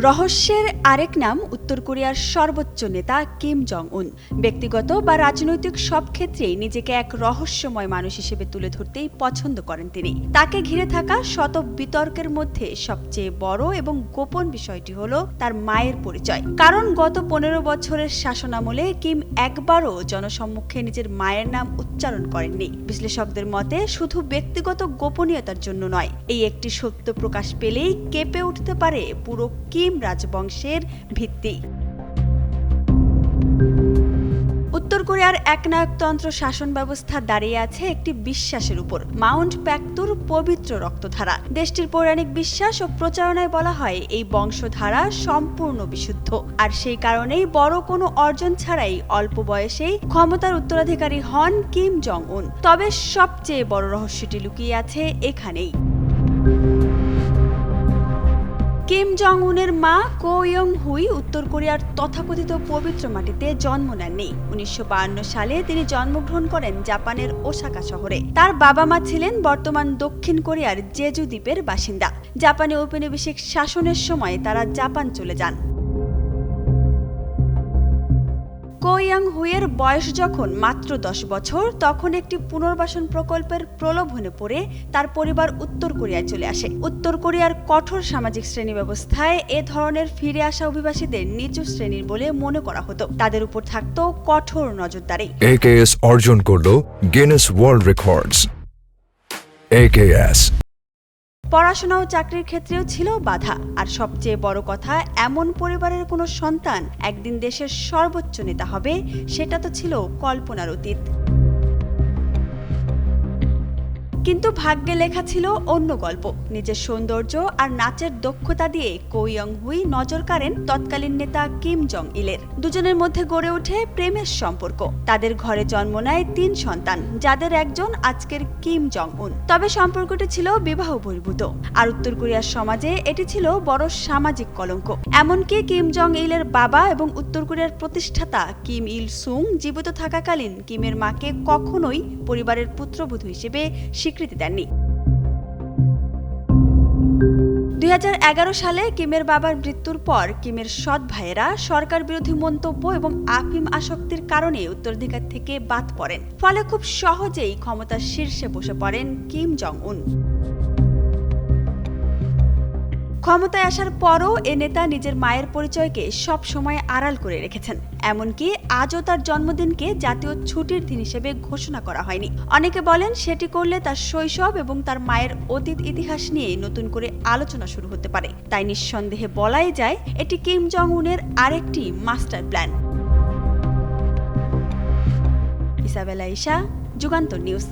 রহস্যের আরেক নাম উত্তর কোরিয়ার সর্বোচ্চ নেতা কিম জং উন। ব্যক্তিগত বা রাজনৈতিক সব ক্ষেত্রেই নিজেকে এক রহস্যময় মানুষ হিসেবে তুলে ধরতেই পছন্দ করেন তিনি। তাকে ঘিরে থাকা শত বিতর্কের মধ্যে সবচেয়ে বড় এবং গোপন বিষয়টি হলো তার মায়ের পরিচয়। কারণ গত 15 বছরের শাসনামলে কিম একবারও জনসম্মুখে নিজের মায়ের নাম উচ্চারণ করেননি। বিশ্লেষকদের মতে শুধু ব্যক্তিগত গোপনীয়তার জন্য নয়, এই একটি সত্য প্রকাশ পেলেই কেঁপে উঠতে পারে পুরো কিম রাজবংশের ভিত্তি। উত্তর কোরিয়ার একনায়কতন্ত্র শাসন ব্যবস্থা দাঁড়িয়ে আছে একটি বিশ্বাসের উপর, মাউন্ট প্যাক্তুর পবিত্র রক্তধারা। দেশটির পৌরাণিক বিশ্বাস ও প্রচারণায় বলা হয় এই বংশধারা সম্পূর্ণ বিশুদ্ধ, আর সেই কারণেই বড় কোনো অর্জন ছাড়াই অল্প বয়সেই ক্ষমতার উত্তরাধিকারী হন কিম জং উন। তবে সবচেয়ে বড় রহস্যটি লুকিয়ে আছে এখানেই। কিম জং উনের মা কো ইয়ং হুই উত্তর কোরিয়ার তথাকথিত পবিত্র মাটিতে জন্ম নেননি। 1952 সালে তিনি জন্মগ্রহণ করেন জাপানের ওসাকা শহরে। তার বাবা মা ছিলেন বর্তমান দক্ষিণ কোরিয়ার জেজু দ্বীপের বাসিন্দা। জাপানে ঔপনিবেশিক শাসনের সময় তারা জাপান চলে যান। কো ইয়ং হুইয়ের বয়স যখন মাত্র 10 বছর, তখন একটি পুনর্বাসন প্রকল্পের প্রলোভনে পড়ে তার পরিবার উত্তর কোরিয়ায় চলে আসে। উত্তর কোরিয়ার কঠোর সামাজিক শ্রেণী ব্যবস্থায় এ ধরনের ফিরে আসা অভিবাসীদের নিচু শ্রেণীর বলে মনে করা হতো। তাদের উপর থাকতো কঠোর নজরদারি। AKS অর্জন করল গিনেস ওয়ার্ল্ড রেকর্ডস। AKS পড়াশোনা ও চাকরির ক্ষেত্রেও ছিল বাধা। আর সবচেয়ে বড় কথা, এমন পরিবারের কোনো সন্তান একদিন দেশের সর্বোচ্চ নেতা হবে, সেটা তো ছিল কল্পনার অতীত। কিন্তু ভাগ্যে লেখা ছিল অন্য গল্প। নিজের সৌন্দর্য আর নাচের দক্ষতা দিয়ে কো ইয়ং হুই নজর কাড়েন তৎকালীন নেতা কিম জং ইলের। দুজনের মধ্যে গড়ে ওঠে প্রেমের সম্পর্ক। তাদের ঘরে জন্ম নেয় 3 সন্তান, যাদের একজন আজকের কিম জং উন। তবে সম্পর্কটি ছিল বিবাহ বহির্ভূত, আর উত্তর কোরিয়ার সমাজে এটি ছিল বড় সামাজিক কলঙ্ক। এমনকি কিম জং ইলের বাবা এবং উত্তর কোরিয়ার প্রতিষ্ঠাতা কিম ইল সুং জীবিত থাকাকালীন কিমের মাকে কখনোই পরিবারের পুত্রবধূ হিসেবে স্বীকৃতি দেননি। 2011 সালে কিমের বাবার মৃত্যুর পর কিমের সৎ ভাইয়েরা সরকার বিরোধী মন্তব্য এবং আফিম আসক্তির কারণে উত্তরাধিকার থেকে বাদ পড়েন। ফলে খুব সহজেই ক্ষমতার শীর্ষে বসে পড়েন কিম জং উন। ক্ষমতায় আসার পরও এ নেতা নিজের মায়ের পরিচয়কে সব সময় আড়াল করে রেখেছেন। এমনকি আজও তার জন্মদিনকে জাতীয় ছুটির দিন হিসেবে ঘোষণা করা হয়নি। অনেকে বলেন সেটি করলে তার শৈশব এবং তার মায়ের অতীত ইতিহাস নিয়ে নতুন করে আলোচনা শুরু হতে পারে। তাই নিঃসন্দেহে বলাই যায় এটি কিম জং উনের আরেকটি master plan. Isabella Isha, Jugantor news.